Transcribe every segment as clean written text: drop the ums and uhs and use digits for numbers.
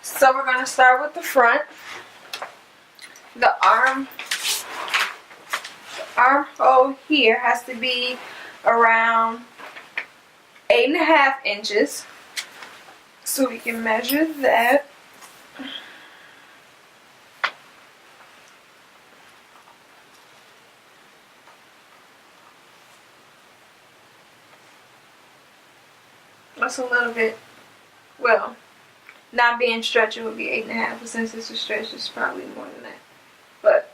So we're going to start with the front. The armhole here has to be around 8.5 inches. So we can measure that. That's a little bit, well, not being stretchy would be 8.5, but since it's a stretch, it's probably more than that. But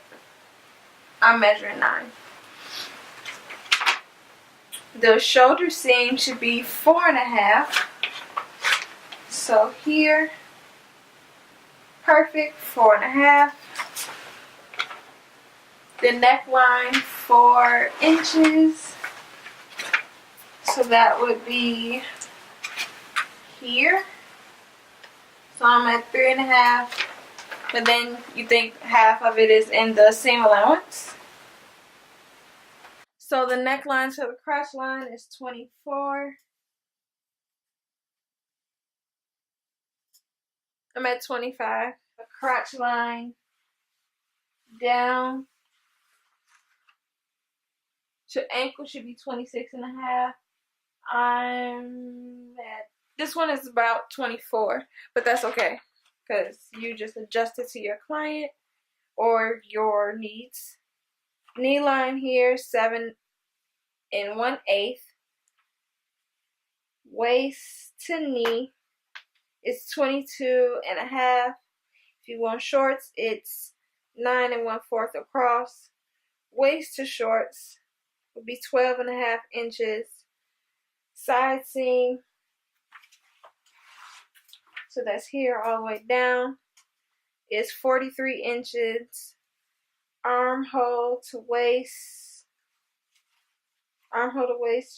I'm measuring 9. The shoulder seam should be 4.5. So here, perfect, 4.5. The neckline, 4 inches. So that would be here. So I'm at 3.5. But then you think half of it is in the seam allowance. So the neckline to the crotch line is 24. I'm at 25. The crotch line down to ankle should be 26.5. I'm at, this one is about 24, but that's okay because you just adjust it to your client or your needs. Knee line here, 7 1/8. Waist to knee is 22.5. If you want shorts, it's 9 1/4 across. Waist to shorts would be 12.5 inches. Side seam, so that's here all the way down, is 43 inches. Armhole to waist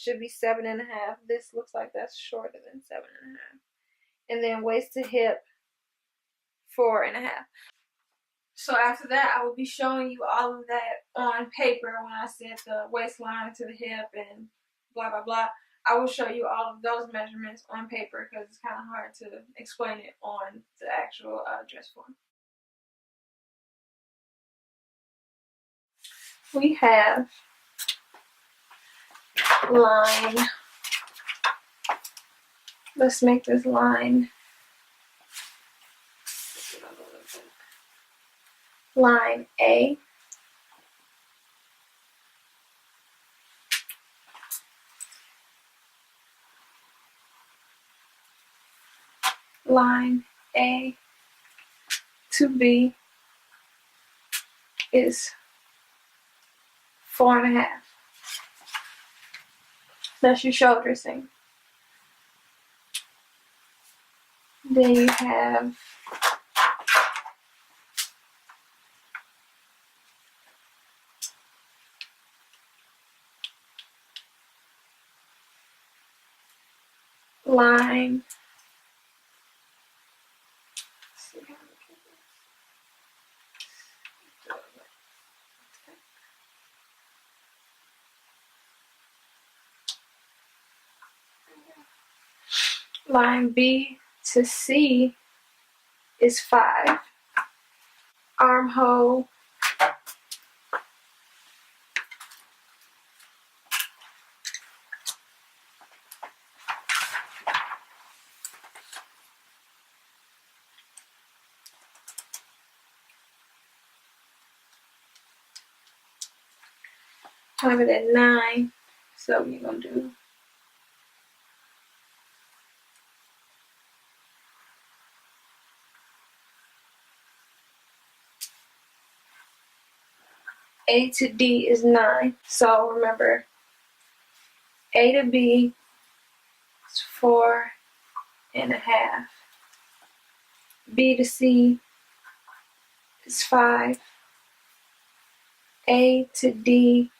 should be 7.5. This looks like that's shorter than 7.5. And then waist to hip, 4.5. So after that, I will be showing you all of that on paper when I set the waistline to the hip and blah, blah, blah. I will show you all of those measurements on paper because it's kind of hard to explain it on the actual dress form. We have line. Let's make this line. Line A. Line A to B is 4.5. That's your shoulder seam. Then you have line. Line B to C is 5. Armhole have it at 9. So we're gonna do A to D is 9. So remember, A to B is 4.5. B to C is 5. A to D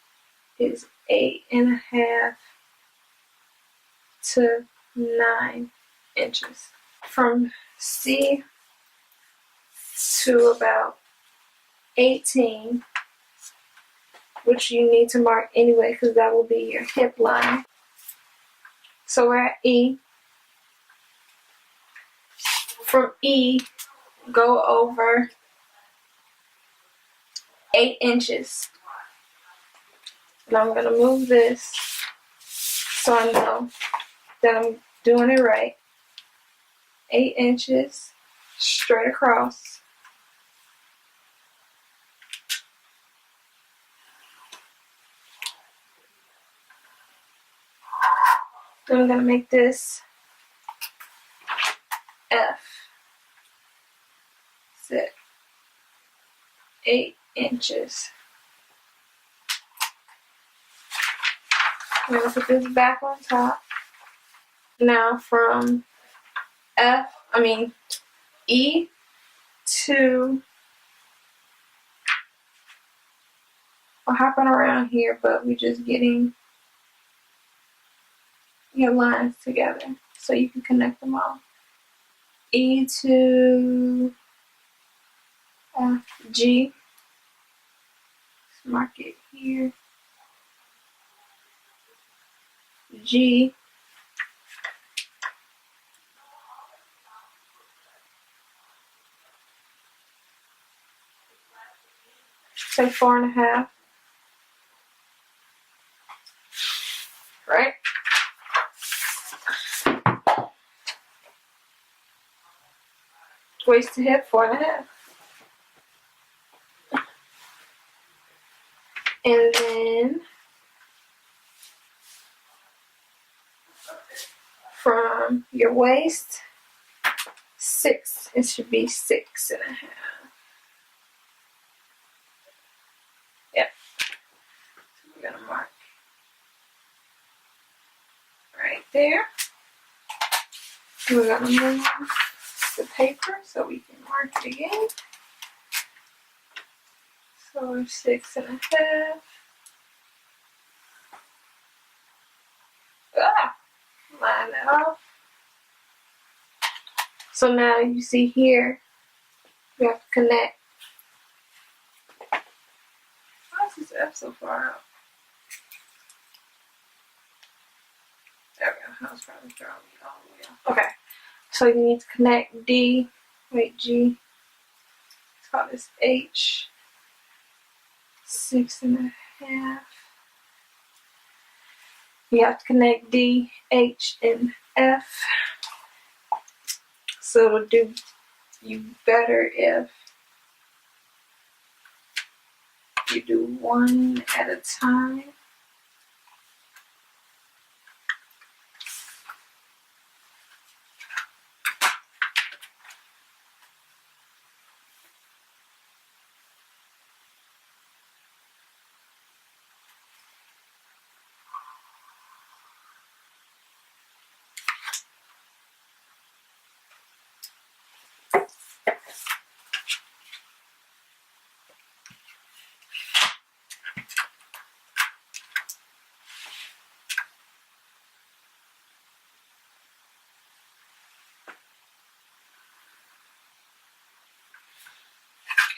is 8.5 to 9 inches. From C to about 18, which you need to mark anyway because that will be your hip line. So we're at E. from E, go over 8 inches. And I'm going to move this so I know that I'm doing it right. 8 inches straight across. Then I'm going to make this F. Sit 8 inches. I'm going to put this back on top. Now from E to, we're hopping around here, but we're just getting your lines together so you can connect them all. E to F, G. Let's mark it here. G. Say 4.5. Right? Waist to hip, 4.5. And then from your waist, 6. It should be 6.5. Yep. So we're gonna mark right there. We're gonna move the paper so we can mark it again. So 6.5. Line that off. So now you see here, we have to connect. Why is this F so far out? There we go. I was probably throwing me all the way out. Okay. So you need to connect D. Wait, G. Let's call this H. 6.5. You have to connect D, H, and F. So it'll do you better if you do one at a time.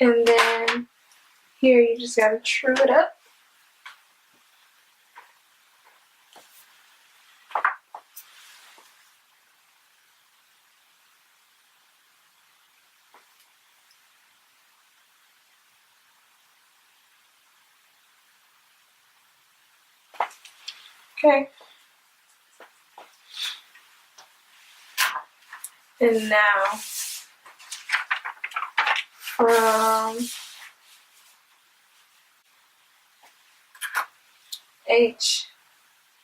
And then here you just gotta true it up. Okay. And now from H,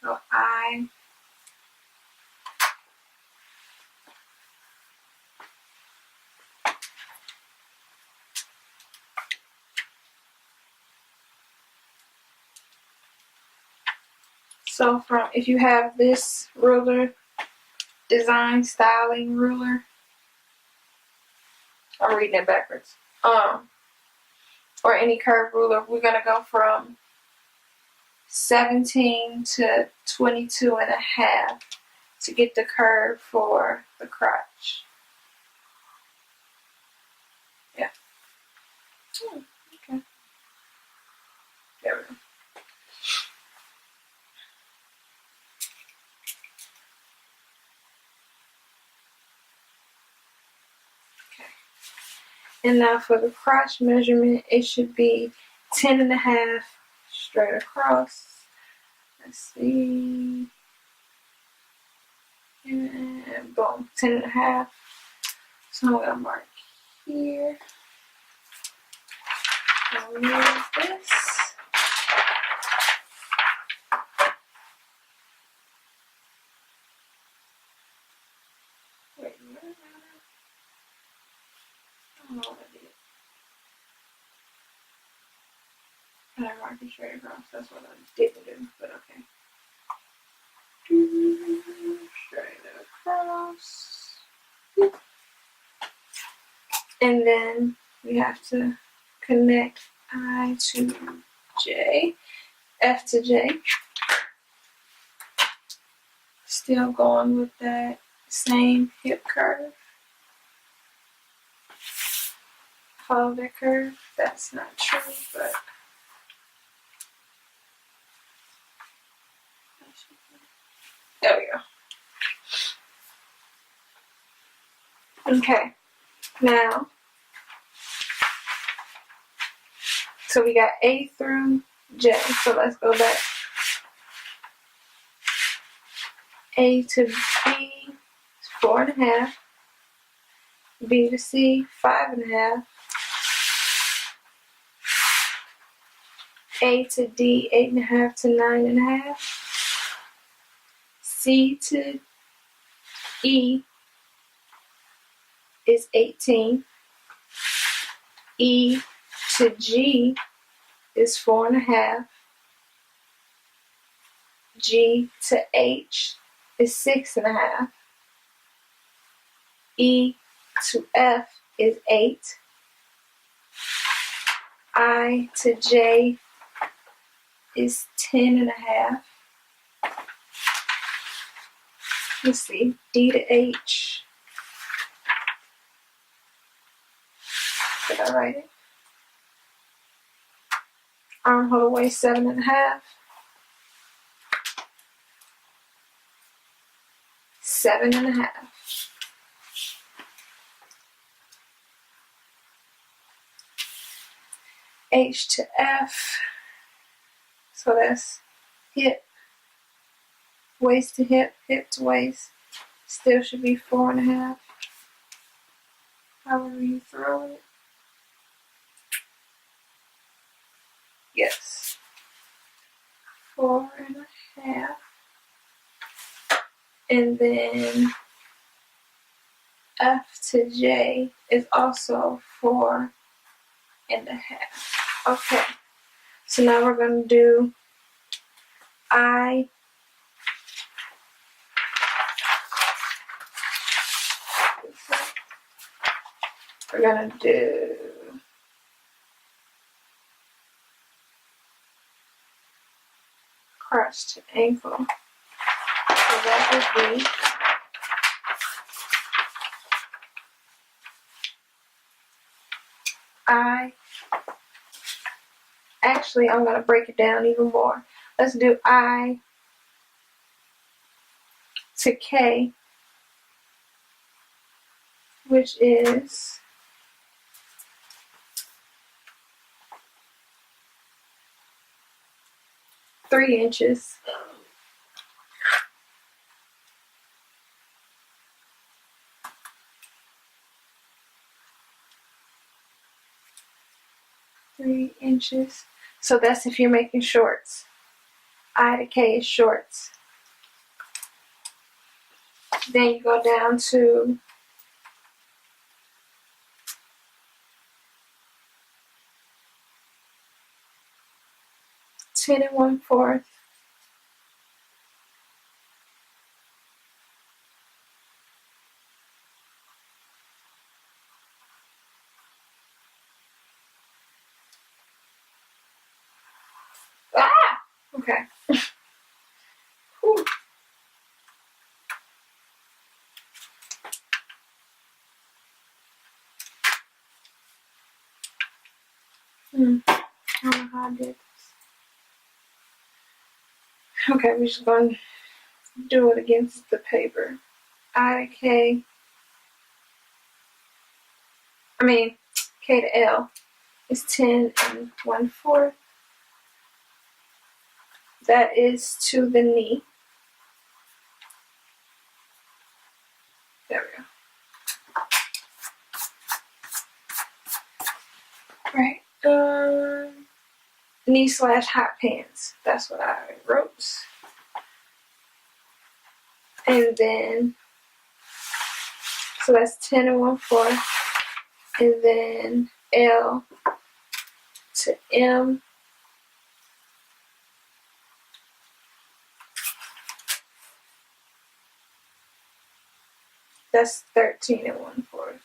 so I, so from, if you have this ruler, design styling ruler, I'm reading it backwards, or any curve ruler, we're gonna go from 17 to 22.5 to get the curve for the crotch. Yeah. Okay. There we go. And now for the crotch measurement, it should be 10.5 straight across. Let's see. And boom, 10.5. So I'm gonna mark here. I'll use this. Wait a minute. I don't know what I did. And I marked it straight across. That's what I didn't do, but okay. Straight across. And then we have to connect I to J, F to J. Still going with that same hip curve. Follow that curve. That's not true, but there we go. Okay, now, so we got A through J, so let's go back. A to B is 4.5. B to C, 5.5. A to D, 8.5 to 9.5. C to E is 18. E to G is 4.5. G to H is 6.5. E to F is 8. I to J is 10.5. Let's see, D to H. Did I write it? Armhole waist 7.5. 7.5. H to F. So that's hip, waist to hip, hip to waist. Still should be 4.5. However you throw it. Yes. 4.5. And then F to J is also 4.5. Okay. So now we're going to do I we're going to do crotch to ankle. So that would be actually I'm going to break it down even more. Let's do I to K, which is 3 inches. So that's if you're making shorts. I to K is shorts. Then you go down to ten and 1/4. Okay. I don't know how I did this. Okay, we're just going to do it against the paper. I to K. K to L is 10 1/4. That is to the knee. There we go. Right. Knee/hot pants. That's what I wrote. And then, so that's 10 1/4. And then L to M. That's 13 1/4.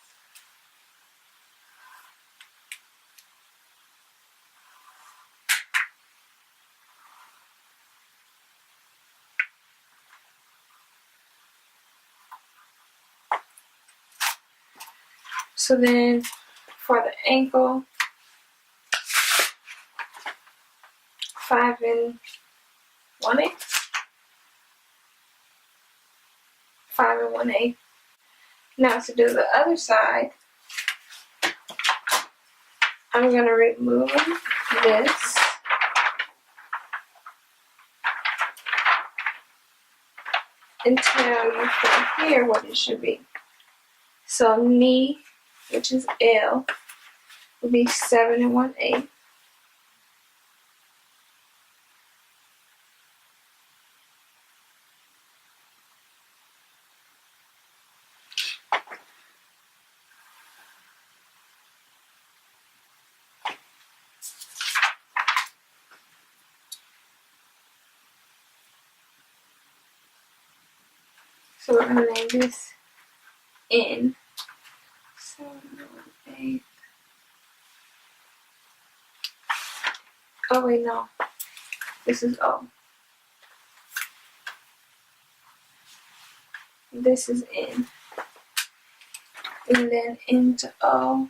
So then for the ankle, 5 1/8. 5 1/8. Now to do the other side, I'm going to remove this. And tell you from here what it should be. So knee, which is L, will be 7 1/8. So we're going to name this N. 7 1/8. Oh wait, no. This is O. This is N. And then N to O.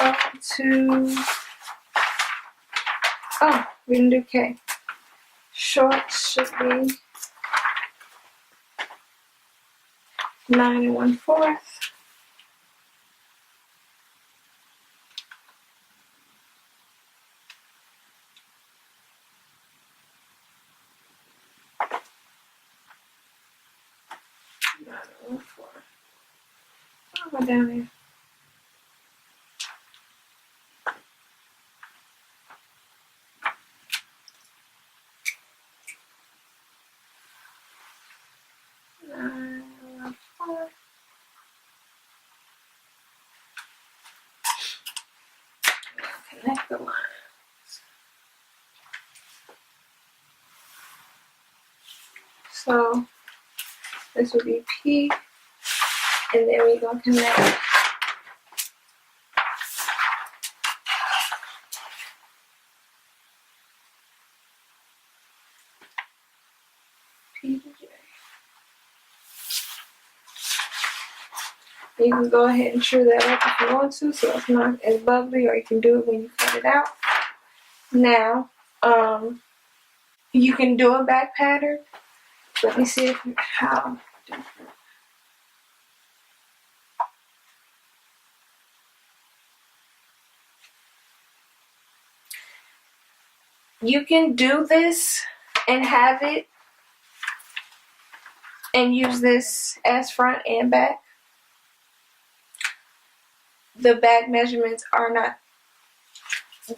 Up to, oh, we didn't do K. Shorts should be 9 1/4. Oh, go down here. Connect the lines. So this would be P, and then we're going to connect P to J. You can go ahead and true that up if you want to, so it's not as bubbly, or you can do it when you cut it out. Now, you can do a back pattern. Let me see how different. You can do this and have it and use this as front and back. The back measurements are not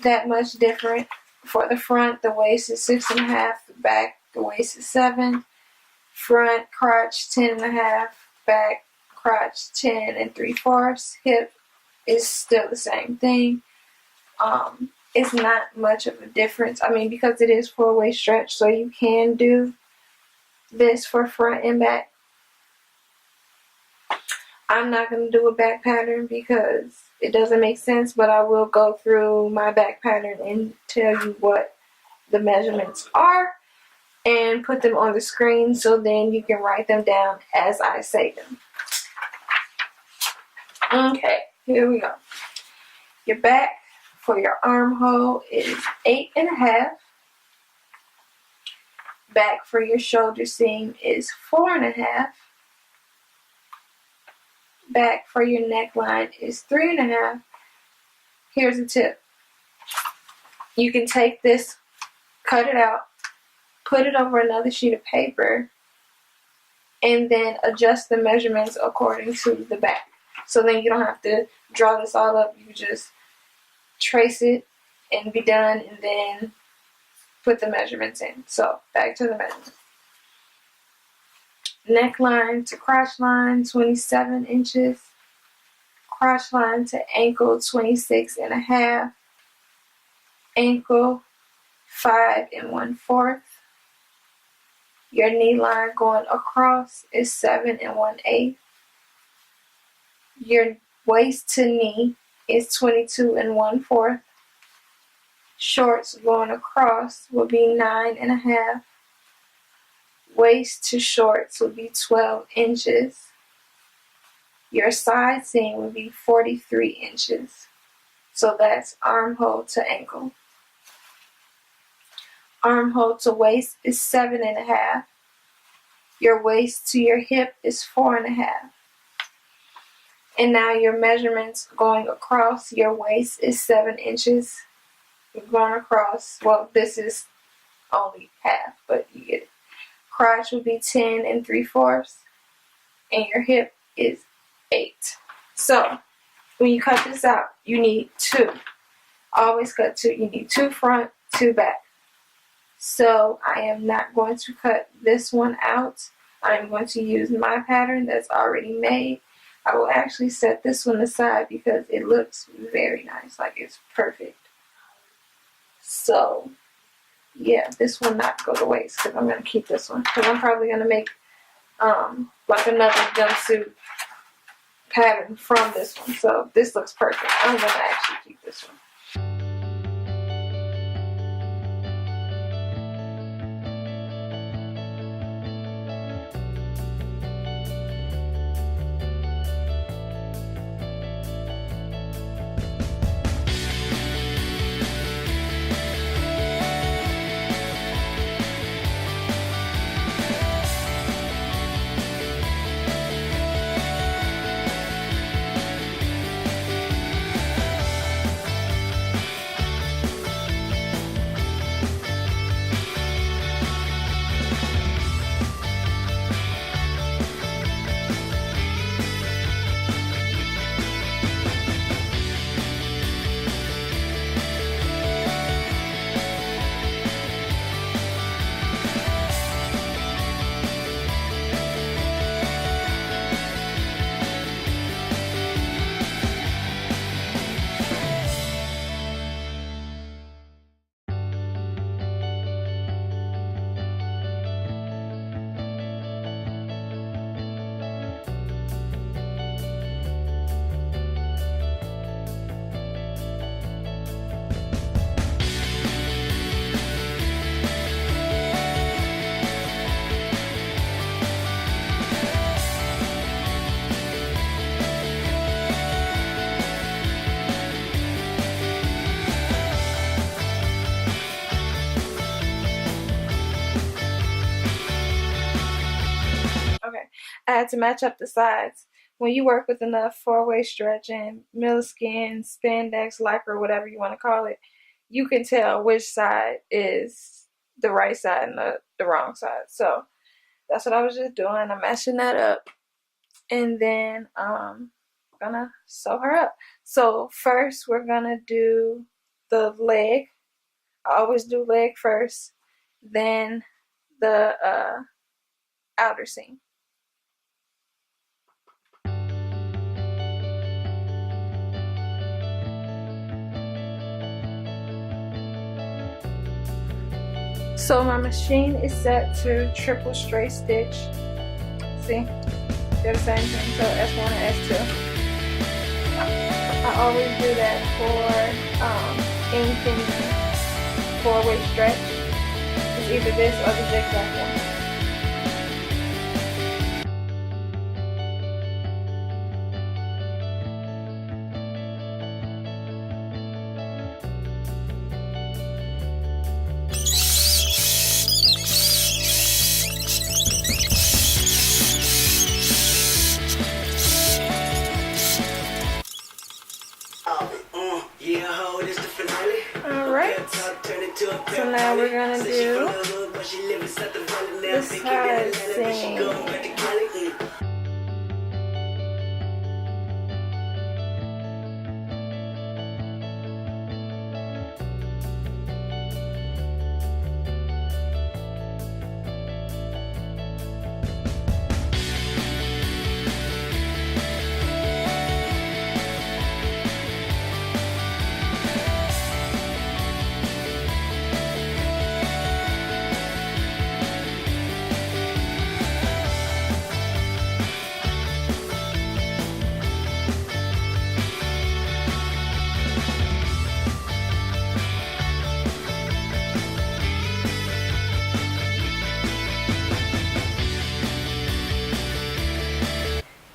that much different. For the front, the waist is 6.5. The back, the waist is 7. Front crotch 10.5. Back crotch 10 3/4. Hip is still the same thing. It's not much of a difference. I mean, because it is 4-way stretch, so you can do this for front and back. I'm not going to do a back pattern because it doesn't make sense, but I will go through my back pattern and tell you what the measurements are and put them on the screen, so then you can write them down as I say them. Okay, here we go. Your back for your armhole is 8.5. Back for your shoulder seam is 4.5. Back for your neckline is 3.5. Here's a tip. You can take this, cut it out, put it over another sheet of paper, and then adjust the measurements according to the back. So then you don't have to draw this all up. You just trace it and be done, and then put the measurements in. So back to the measurements. Neckline to crotch line, 27 inches. Crotch line to ankle, 26.5. Ankle, 5 1/4. Your knee line going across is 7 1/8. Your waist to knee is 22 1/4. Shorts going across will be 9.5. Waist to shorts will be 12 inches. Your side seam will be 43 inches. So that's armhole to ankle. Armhole to waist is 7.5. Your waist to your hip is 4.5. And now your measurements going across your waist is 7 inches. You're going across, well, this is only half, but you get it. Crotch will be 10 3/4, and your hip is 8. So when you cut this out, you need 2. Always cut 2. You need 2 front, 2 back. So I am not going to cut this one out. I am going to use my pattern that's already made. I will actually set this one aside because it looks very nice, like it's perfect. So yeah, this will not go to waste because I'm going to keep this one, because I'm probably going to make like another jumpsuit pattern from this one. So this looks perfect. I'm going to actually keep this one. I had to match up the sides. When you work with enough 4-way stretch and milliskin, spandex, lycra, whatever you want to call it, you can tell which side is the right side and the wrong side. So that's what I was just doing. I'm matching that up, and then I'm gonna sew her up. So first we're gonna do the leg. I always do leg first, then the outer seam. So my machine is set to triple straight stitch. See, they're the same thing. So S1 and S2. I always do that for anything 4-way stretch. It's either this or the zigzag one. now we're gonna do the side seam.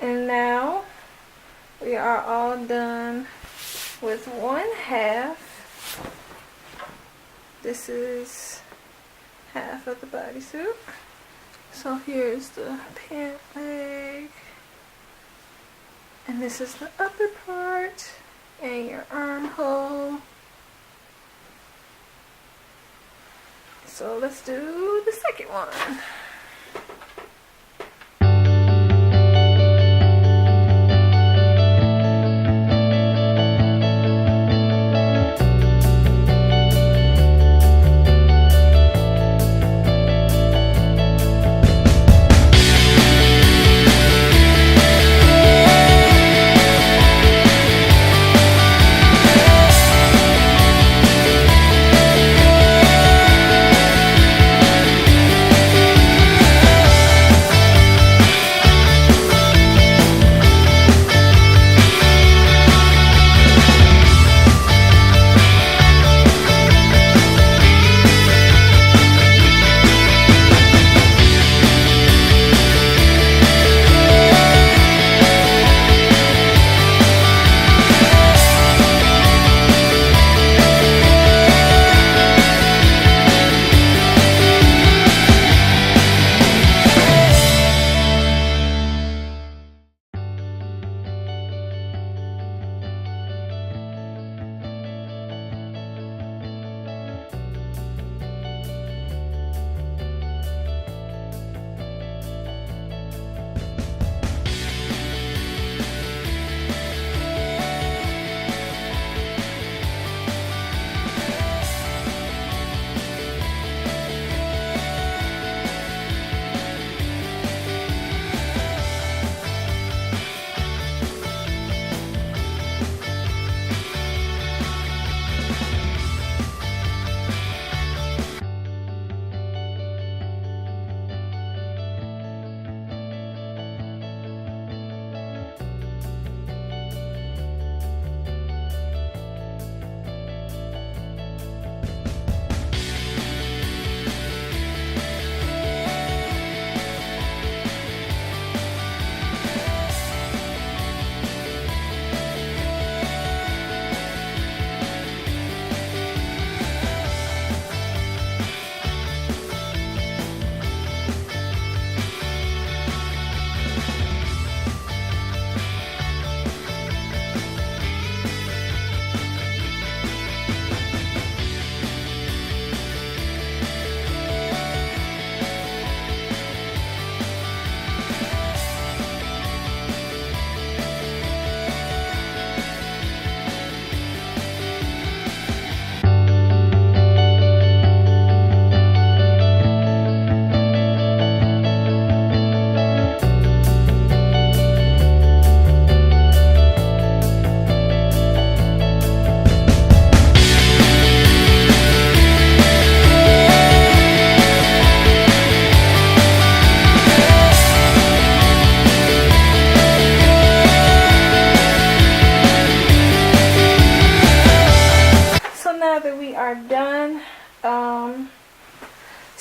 And now we are all done with one half. This is half of the bodysuit. So here's the pant leg. And this is the upper part and your armhole. So let's do the second one.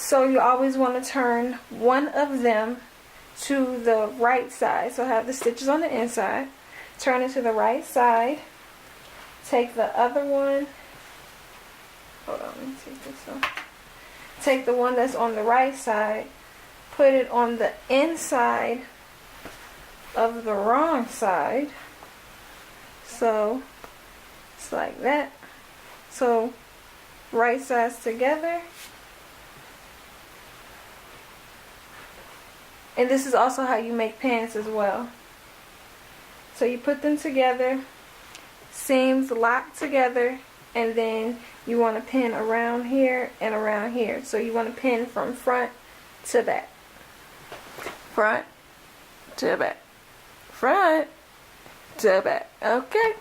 So you always want to turn one of them to the right side. So have the stitches on the inside. Turn it to the right side. Take the other one. Hold on, let me take this one. Take the one that's on the right side. Put it on the inside of the wrong side. So it's like that. So right sides together. And this is also how you make pants as well. So you put them together, seams locked together, and then you want to pin around here and around here. So you want to pin from front to back. Front to back. Front to back. Okay.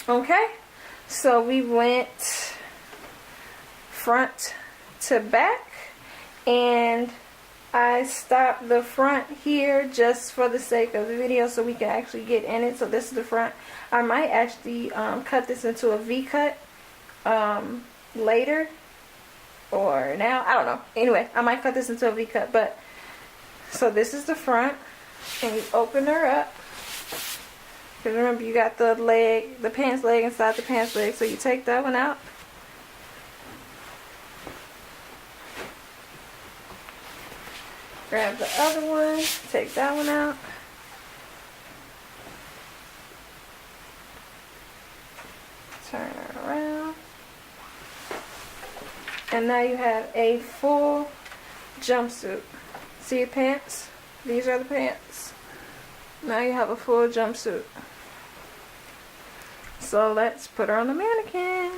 Okay, so we went front to back, and I stopped the front here just for the sake of the video so we can actually get in it. So this is the front. I might actually cut this into a V-cut later or now, I don't know. Anyway, I might cut this into a V-cut, but so this is the front, and you open her up. Because remember, you got the leg, the pants leg inside the pants leg, so you take that one out. Grab the other one, take that one out. Turn her around. And now you have a full jumpsuit. See your pants? These are the pants. Now you have a full jumpsuit. So let's put her on the mannequin.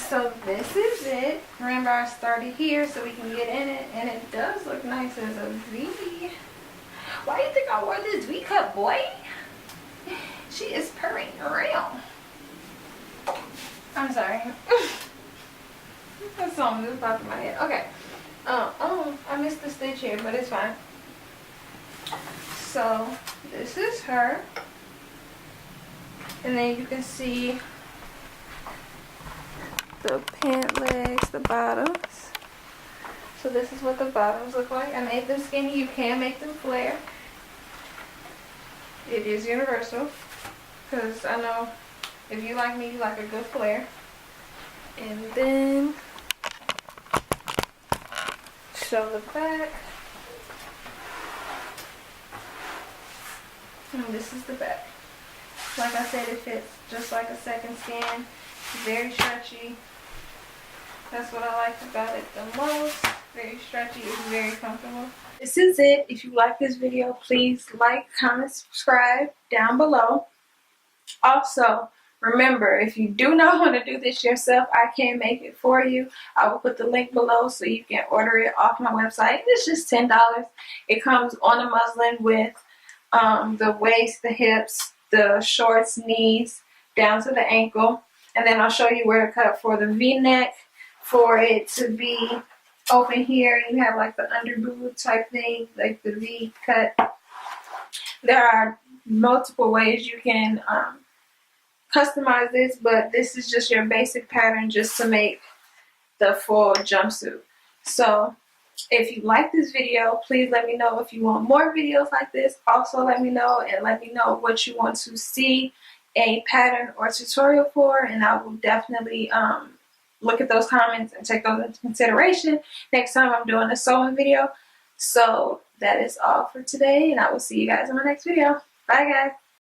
So this is it. Remember, I started here so we can get in it, and it does look nice as a V. Why do you think I wore this V-cut, boy? She is purring around. I'm sorry. That song just popped in my head. Okay. Oh, I missed the stitch here, but it's fine. So this is her, and then you can see the pant legs, the bottoms. So this is what the bottoms look like. I made them skinny. You can make them flare. It is universal, because I know if you like me, you like a good flare. And then show the back. And this is the back. Like I said, it fits just like a second skin. Very stretchy. That's what I like about it the most. Very stretchy. It's very comfortable. This is it. If you like this video, please like, comment, subscribe down below. Also, remember, if you do not want to do this yourself, I can make it for you. I will put the link below so you can order it off my website. It's just $10. It comes on a muslin with the waist, the hips, the shorts, knees, down to the ankle. And then I'll show you where to cut for the V-neck. For it to be open here, you have like the under boob type thing, like the V cut. There are multiple ways you can customize this, but this is just your basic pattern just to make the full jumpsuit. So if you like this video, please let me know if you want more videos like this. Also let me know, and let me know what you want to see a pattern or tutorial for, and I will definitely look at those comments and take those into consideration next time I'm doing a sewing video. So that is all for today, and I will see you guys in my next video. Bye guys.